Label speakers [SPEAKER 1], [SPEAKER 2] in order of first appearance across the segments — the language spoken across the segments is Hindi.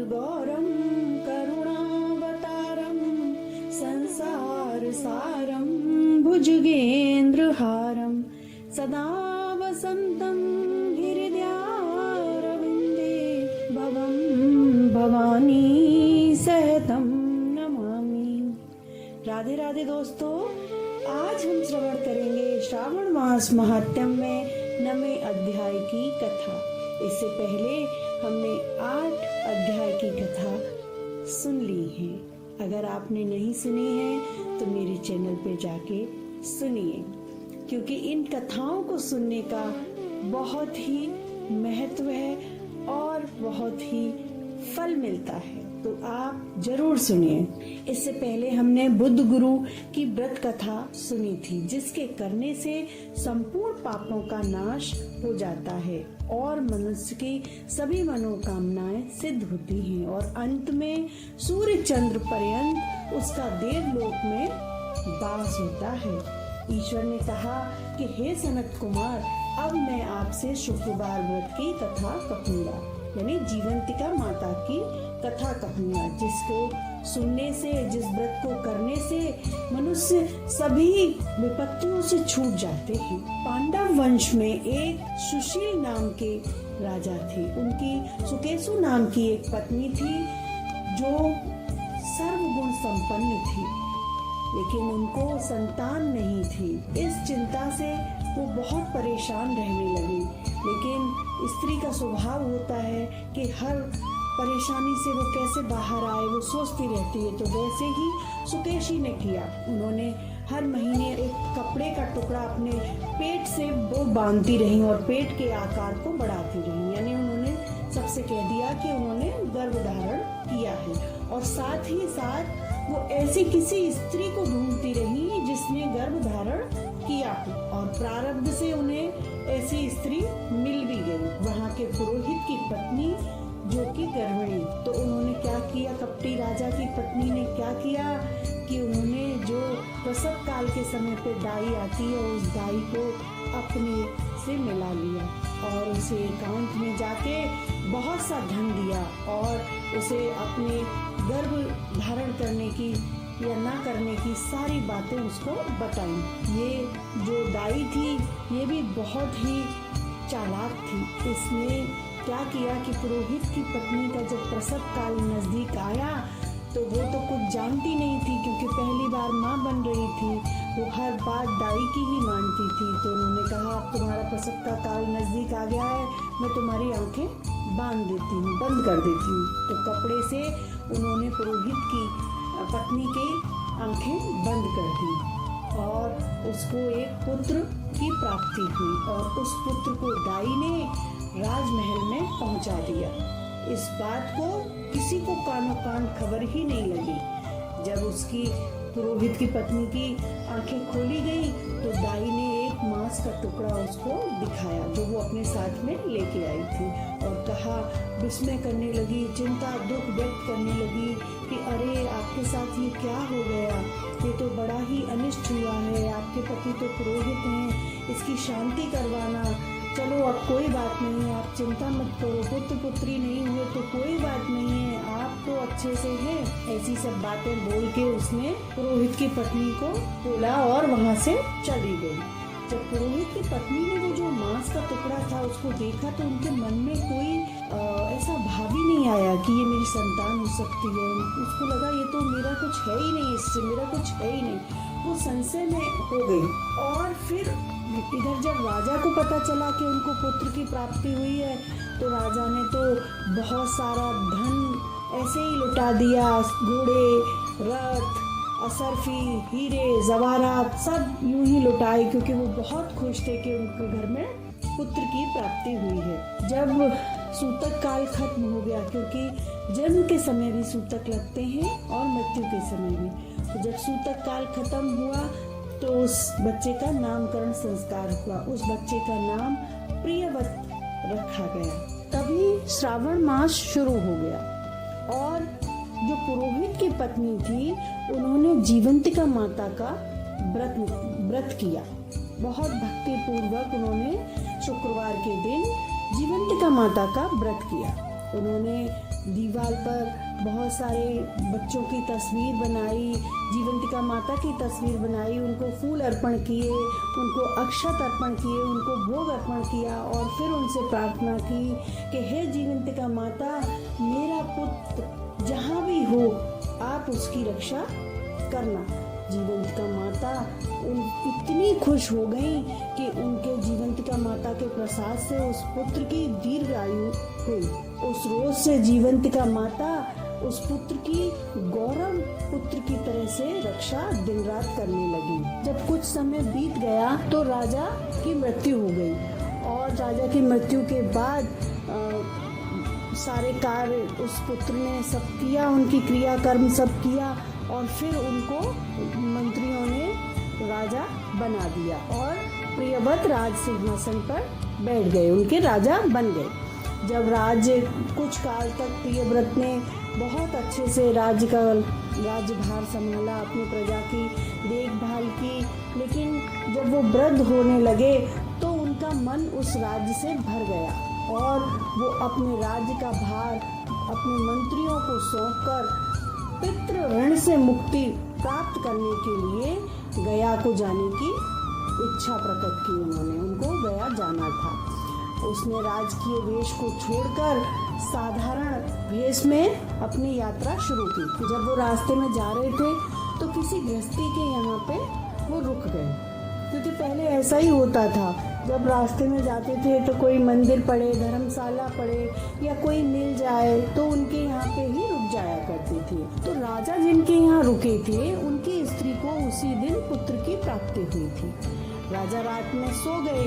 [SPEAKER 1] गौरम करुणावतारम संसार सारम भुजगेन्द्रहारम सदा वसंतम हृदयारविंदे भवं भवानी सहतम नमामि। राधे राधे दोस्तों, आज हम श्रवण करेंगे श्रावण मास महात्म्य में 9वें अध्याय की कथा। इससे पहले हमने 8 अध्याय की कथा सुन ली है। अगर आपने नहीं सुनी है तो मेरे चैनल पे जाके सुनिए, क्योंकि इन कथाओं को सुनने का बहुत ही महत्व है और बहुत ही फल मिलता है, तो आप जरूर सुनिए। इससे पहले हमने बुद्ध गुरु की व्रत कथा सुनी थी, जिसके करने से संपूर्ण पापों का नाश हो जाता है और मनुष्य की सभी मनोकामनाएं सिद्ध होती हैं और अंत में सूर्य चंद्र पर्यंत उसका देवलोक में वास होता है। ईश्वर ने कहा कि हे सनत कुमार, अब मैं आपसे शुक्रवार व्रत की कथा कहूंगा, यानी जीवंतिका माता की कथा कहूंगा, जिसको सुनने से, जिस व्रत को करने से मनुष्य सभी विपत्तियों से छूट जाते हैं। पांडव वंश में एक सुशील नाम के राजा थे। उनकी सुकेशु नाम की एक पत्नी थी जो सर्वगुण संपन्न थी, लेकिन उनको संतान नहीं थी। इस चिंता से वो बहुत परेशान रहने लगी। लेकिन स्त्री का स्वभाव होता है कि हर परेशानी से वो कैसे बाहर आए, वो सोचती रहती है। तो वैसे ही सुकेशी ने किया। उन्होंने हर महीने एक कपड़े का टुकड़ा अपने पेट से वो बांधती रही और पेट के आकार को बढ़ाती रही, यानी उन्होंने सबसे कह दिया कि उन्होंने गर्भ धारण किया है। और साथ ही साथ वो ऐसी किसी स्त्री को ढूंढती रही जिसने गर्भ धारण किया हो, और प्रारब्ध से उन्हें ऐसी स्त्री मिल भी गई, वहाँ के पुरोहित की पत्नी जो कि गर्भिणी। तो उन्होंने क्या किया, कपटी राजा की पत्नी ने क्या किया कि उन्होंने जो प्रसव काल के समय पे दाई आती है, उस दाई को अपने से मिला लिया और उसे एकांत में जाके बहुत सा धन दिया और उसे अपने गर्भ धारण करने की या ना करने की सारी बातें उसको बताई। ये जो दाई थी ये भी बहुत ही चालाक थी। इसने क्या किया कि पुरोहित की पत्नी का जब प्रसव काल नजदीक आया तो वो तो कुछ जानती नहीं थी, क्योंकि पहली बार माँ बन रही थी। वो हर बात दाई की ही मानती थी। तो उन्होंने कहा, अब तुम्हारा प्रसव का काल नजदीक आ गया है, मैं तुम्हारी आंखें बांध देती हूँ, बंद कर देती हूँ। तो कपड़े से उन्होंने पुरोहित की पत्नी की आंखें बंद कर दी और उसको एक पुत्र की प्राप्ति हुई और उस पुत्र को दाई ने राजमहल में पहुंचा दिया। इस बात को किसी को कानो कान खबर ही नहीं लगी। जब उसकी पुरोहित की पत्नी की आंखें खोली गई तो दाई ने एक मांस का टुकड़ा उसको दिखाया जो वो अपने साथ में लेके आई थी और कहा, विस्मय करने लगी, चिंता दुख व्यक्त करने लगी कि अरे आपके साथ ये क्या हो गया, ये तो बड़ा ही अनिष्ट हुआ है, आपके पति तो पुरोहित हैं, इसकी शांति करवाना। चलो अब कोई बात नहीं है, आप चिंता मत करो, पुत्र पुत्री नहीं हुए तो कोई बात नहीं है, आप तो अच्छे से हैं। ऐसी सब बातें बोल के उसने पुरोहित की पत्नी को बोला और वहाँ से चली गई। जब पुरोहित की पत्नी ने वो जो मांस का टुकड़ा था उसको देखा तो उनके मन में कोई ऐसा भाव ही नहीं आया कि ये मेरी संतान हो सकती है। उसको लगा ये तो मेरा कुछ है ही नहीं, इससे मेरा कुछ है ही नहीं। वो संशय में हो गई। और फिर इधर जब राजा को पता चला कि उनको पुत्र की प्राप्ति हुई है तो राजा ने तो बहुत सारा धन ऐसे ही लुटा दिया, घोड़े, रथ, असरफी, हीरे, जवाहरात सब यूं ही लुटाए, क्योंकि वो बहुत खुश थे कि उनके घर में पुत्र की प्राप्ति हुई है। जब सूतक काल खत्म हो गया, क्योंकि जन्म के समय भी सूतक लगते हैं और मृत्यु के समय भी, तो जब सूतक काल खत्म हुआ तो उस बच्चे का नामकरण संस्कार हुआ। उस बच्चे का नाम प्रियव्रत रखा गया। तभी श्रावण मास शुरू हो गया और जो पुरोहित की पत्नी थी उन्होंने जीवंतिका माता का व्रत किया। बहुत भक्ति पूर्वक उन्होंने शुक्रवार के दिन जीवंतिका माता का व्रत किया। उन्होंने दीवार पर बहुत सारे बच्चों की तस्वीर बनाई, जीवंतिका माता की तस्वीर बनाई, उनको फूल अर्पण किए, उनको अक्षत अर्पण किए, उनको भोग अर्पण किया और फिर उनसे प्रार्थना की कि हे जीवंतिका माता, मेरा पुत्र जहाँ भी हो आप उसकी रक्षा करना। जीवंतिका माता इतनी खुश हो गई कि उनके जीवंतिका माता के प्रसाद से उस पुत्र की दीर्घ आयु हुई। उस रोज से जीवंतिका माता उस पुत्र की गौरव पुत्र की तरह से रक्षा दिन रात करने लगी। जब कुछ समय बीत गया तो राजा की मृत्यु हो गई और राजा की मृत्यु के बाद सारे कार्य उस पुत्र ने सब किया, उनकी क्रिया कर्म सब किया और फिर उनको मंत्रियों ने राजा बना दिया और प्रियव्रत राज सिंहासन पर बैठ गए, उनके राजा बन गए। जब राज्य कुछ काल तक प्रियव्रत ने बहुत अच्छे से राज्यभार संभाला, अपनी प्रजा की देखभाल की, लेकिन जब वो वृद्ध होने लगे तो उनका मन उस राज्य से भर गया और वो अपने राज्य का भार अपने मंत्रियों को सौंपकर पितृ ऋण से मुक्ति प्राप्त करने के लिए गया को जाने की इच्छा प्रकट की। उनको गया जाना था। उसने राजकीय वेश को छोड़कर साधारण वेश में अपनी यात्रा शुरू की। जब वो रास्ते में जा रहे थे तो किसी गृहस्थी के यहाँ पे वो रुक गए, क्योंकि पहले ऐसा ही होता था, जब रास्ते में जाते थे तो कोई मंदिर पड़े, धर्मशाला पड़े या कोई मिल जाए तो उनके यहाँ पे ही रुक जाया करते थे। तो राजा जिनके यहाँ रुके थे उनकी स्त्री को उसी दिन पुत्र की प्राप्ति हुई थी। राजा रात में सो गए,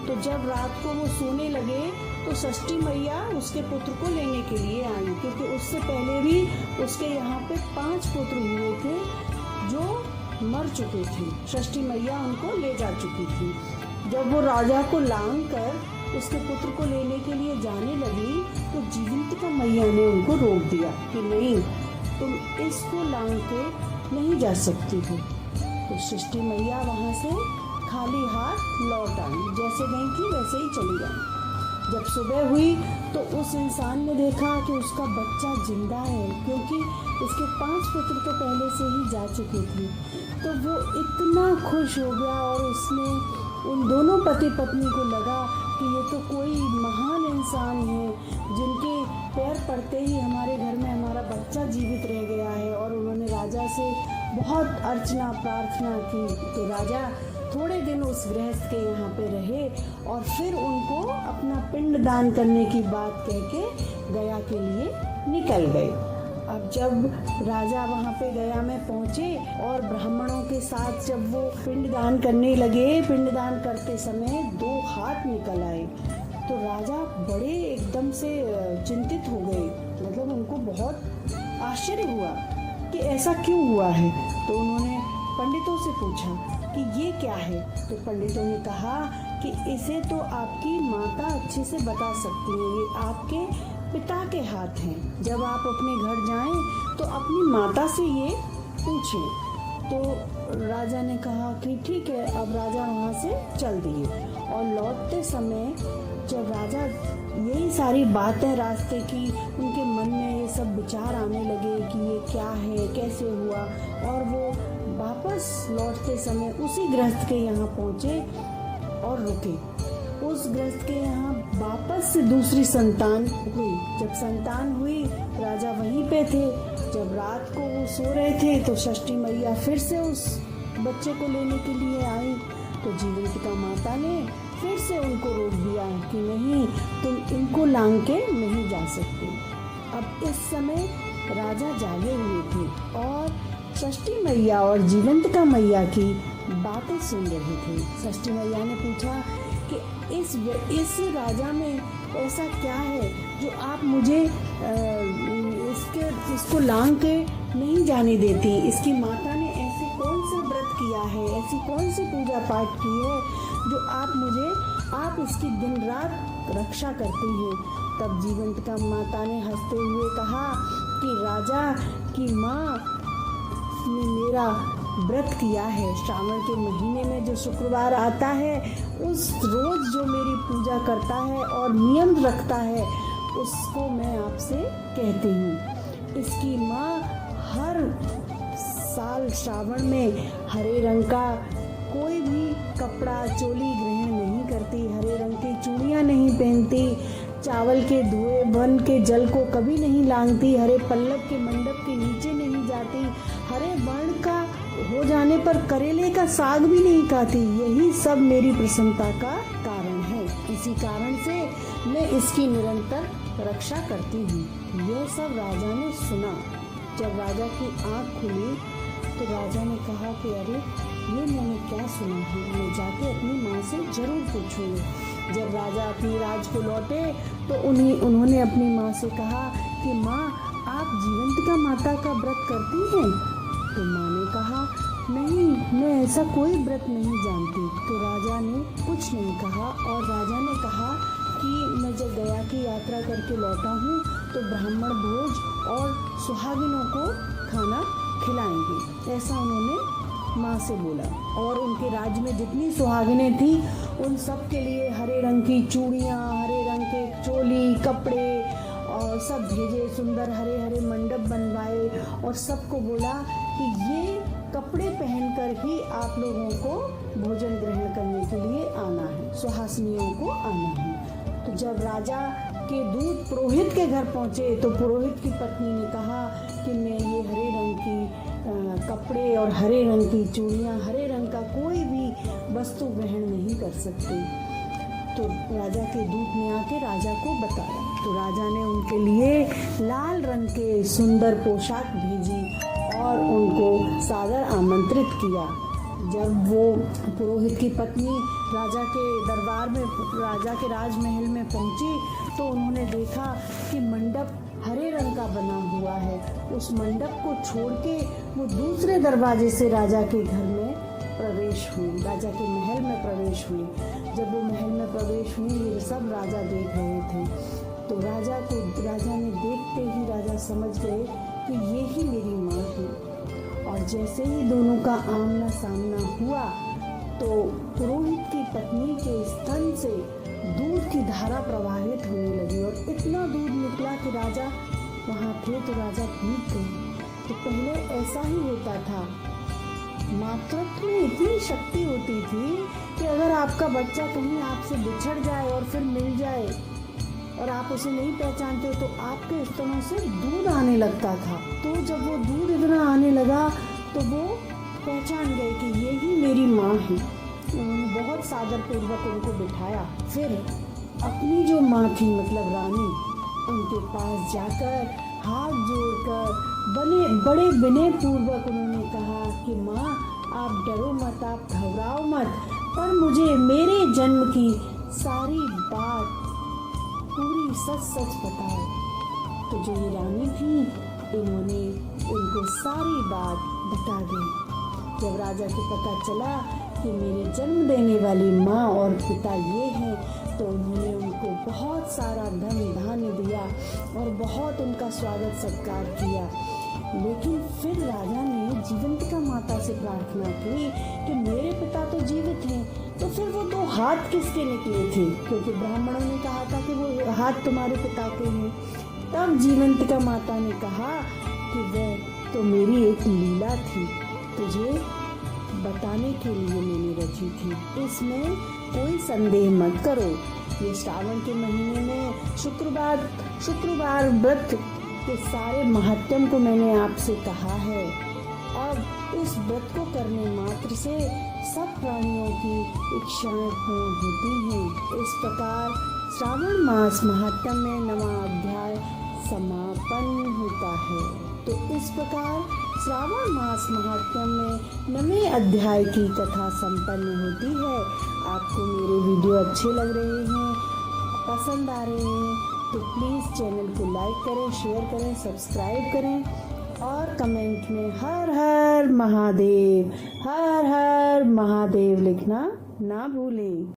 [SPEAKER 1] तो जब रात को वो सोने लगे तो षष्ठी मैया उसके पुत्र को लेने के लिए आई, क्योंकि उससे पहले भी उसके यहाँ पे 5 पुत्र हुए थे जो मर चुके थे। षष्ठी मैया उनको ले जा चुकी थी। जब वो राजा को लांग कर उसके पुत्र को लेने के लिए जाने लगी तो जीवंतिका मैया ने उनको रोक दिया कि नहीं, तुम इसको लांग के नहीं जा सकती हो। तो षष्ठी मैया वहाँ से खाली हाथ लौट आई, जैसे गई थी वैसे ही चली गई। जब सुबह हुई तो उस इंसान ने देखा कि उसका बच्चा जिंदा है, क्योंकि उसके 5 पुत्र तो पहले से ही जा चुके थे। तो वो इतना खुश हो गया और उसने उन दोनों पति पत्नी को लगा कि ये तो कोई महान इंसान है, जिनके पैर पड़ते ही हमारे घर में हमारा बच्चा जीवित रह गया है। और उन्होंने राजा से बहुत अर्चना प्रार्थना की। तो राजा थोड़े दिन उस गृहस्थ के यहाँ पे रहे और फिर उनको अपना पिंड दान करने की बात कह के गया के लिए निकल गए। अब जब राजा वहाँ पे गया में पहुँचे और ब्राह्मणों के साथ जब वो पिंडदान करने लगे, पिंडदान करते समय 2 हाथ निकल आए। तो राजा बड़े एकदम से चिंतित हो गए, मतलब उनको बहुत आश्चर्य हुआ कि ऐसा क्यों हुआ है। तो उन्होंने पंडितों से पूछा कि ये क्या है। तो पंडितों ने कहा कि इसे तो आपकी माता अच्छे से बता सकती है, ये आपके पिता के हाथ हैं। जब आप अपने घर जाएं तो अपनी माता से ये पूछें। तो राजा ने कहा कि ठीक है। अब राजा वहाँ से चल दिए और लौटते समय जब राजा यही सारी बातें रास्ते की, उनके मन में ये सब विचार आने लगे कि ये क्या है, कैसे हुआ, और वो वापस लौटते समय उसी गृहस्थ के यहाँ पहुँचे और रुके। उस गृहस्थ के यहाँ वापस से दूसरी संतान हुई। जब संतान हुई राजा वहीं पे थे। जब रात को वो सो रहे थे तो षष्ठी मैया फिर से उस बच्चे को लेने के लिए आई। तो जीवंतिका माता ने फिर से उनको रोक दिया कि नहीं, तुम इनको लांग के नहीं जा सकते। अब इस समय राजा जागे हुए थे और षष्ठी मैया और जीवंतिका मैया की बातें सुन रहे थे। षष्ठी मैया ने पूछा कि इस राजा में ऐसा क्या है जो आप मुझे इसको लांग के नहीं जाने देती। इसकी माता ने ऐसे कौन सा व्रत किया है, ऐसी कौन सी पूजा पाठ की है जो आप इसकी दिन रात रक्षा करती हैं। तब जीवंतिका माता ने हंसते हुए कहा कि राजा की माँ ने मेरा व्रत किया है। श्रावण के महीने में जो शुक्रवार आता है उस रोज जो मेरी पूजा करता है और नियम रखता है उसको मैं आपसे कहती हूँ। इसकी माँ हर साल श्रावण में हरे रंग का कोई भी कपड़ा चोली ग्रहण नहीं करती, हरे रंग की चूड़ियाँ नहीं पहनती, चावल के धुए बन के जल को कभी नहीं लांघती, हरे पल्लव के मंडप के नीचे नहीं जाती, हरे वर्ण का हो जाने पर करेले का साग भी नहीं खाती। यही सब मेरी प्रसन्नता का कारण है। इसी कारण से मैं इसकी निरंतर रक्षा करती हूँ। यह सब राजा ने सुना। जब राजा की आंख खुली तो राजा ने कहा कि अरे ये मैंने क्या सुना है, मैं जाके अपनी माँ से जरूर पूछूंगी। जब राजा अपनी राज को लौटे तो उन्होंने अपनी माँ से कहा कि माँ आप जीवंतिका माता का व्रत करती हैं? तो माँ ने कहा नहीं, मैं ऐसा कोई व्रत नहीं जानती। तो राजा ने कुछ नहीं कहा और राजा ने कहा कि मैं जब गया की यात्रा करके लौटा हूँ तो ब्राह्मण भोज और सुहागिनों को खाना खिलाएंगे, ऐसा उन्होंने माँ से बोला। और उनके राज्य में जितनी सुहागिनें थी उन सब के लिए हरे रंग की चूड़ियाँ, हरे रंग के चोली, कपड़े और सब भेजे, सुंदर हरे हरे मंडप बनवाए और सबको बोला कि ये कपड़े पहनकर ही आप लोगों को भोजन ग्रहण करने के लिए आना है, सुहासिनियों को आना है। तो जब राजा के दूत पुरोहित के घर पहुंचे तो पुरोहित की पत्नी ने कहा कि मैं ये हरे रंग की कपड़े और हरे रंग की चूड़ियाँ, हरे रंग का कोई भी वस्तु ग्रहण नहीं कर सकती। तो राजा के दूत ने आके राजा को बताया। तो राजा ने उनके लिए लाल रंग के सुंदर पोशाक भेजी और उनको सादर आमंत्रित किया। जब वो पुरोहित की पत्नी राजा के दरबार में, राजा के राजमहल में पहुंची तो उन्होंने देखा कि मंडप हरे रंग का बना हुआ है। उस मंडप को छोड़ के वो दूसरे दरवाजे से राजा के घर में प्रवेश हुई, राजा के महल में प्रवेश हुई। जब वो महल में प्रवेश हुई ये सब राजा देख रहे थे। तो राजा ने देखते ही राजा समझ गए कि ये ही मेरी माँ है। और जैसे ही दोनों का आमना सामना हुआ तो पुरोहित की पत्नी के स्तन से दूध की धारा प्रवाहित होने लगी और इतना दूध निकला कि राजा वहाँ थे तो राजा भीग गए। तो पहले ऐसा ही होता था, मातृत्व में इतनी शक्ति होती थी कि अगर आपका बच्चा कहीं आपसे बिछड़ जाए और फिर मिल जाए और आप उसे नहीं पहचानते तो आपके स्तनों से दूध आने लगता था। तो जब वो दूध इतना आने लगा तो वो पहचान गए कि ये ही मेरी माँ है। उन्होंने बहुत सादर पूर्वक उनको बिठाया। फिर अपनी जो माँ थी मतलब रानी, उनके पास जाकर हाथ जोड़कर बड़े विनय पूर्वक उन्होंने कहा कि माँ आप डरो मत, आप घबराओ मत, पर मुझे मेरे जन्म की सारी बात पूरी सच बताओ। तो जो ये रानी थी इन्होंने उनको सारी बात बता दी। जब राजा को पता चला कि मेरे जन्म देने वाली माँ और पिता ये हैं तो उन्होंने उनको बहुत सारा धन धान्य दिया और बहुत उनका स्वागत सत्कार किया। लेकिन फिर राजा ने जीवंतिका माता से प्रार्थना की कि मेरे पिता तो जीवित हैं, तो फिर वो दो हाथ किसके निकले थे? क्योंकि ब्राह्मणों ने कहा था कि वो हाथ तुम्हारे पिता के हैं। तब जीवंतिका माता ने कहा कि वह तो मेरी एक लीला थी, तुझे बताने के लिए मैंने रची थी, इसमें कोई संदेह मत करो। ये श्रावण के महीने में शुक्रवार व्रत के सारे महत्व को मैंने आपसे कहा है। अब इस व्रत को करने मात्र से सब प्राणियों की इच्छाएं पूर्ण होती हैं। इस प्रकार श्रावण मास महात्म्य में 9वां अध्याय समापन होता है। तो इस प्रकार श्रावण मास महात्म्य में 9वें अध्याय की कथा संपन्न होती है। आपको मेरे वीडियो अच्छे लग रहे हैं, पसंद आ रहे हैं तो प्लीज़ चैनल को लाइक करें, शेयर करें, सब्सक्राइब करें और कमेंट में हर हर महादेव लिखना ना भूलें।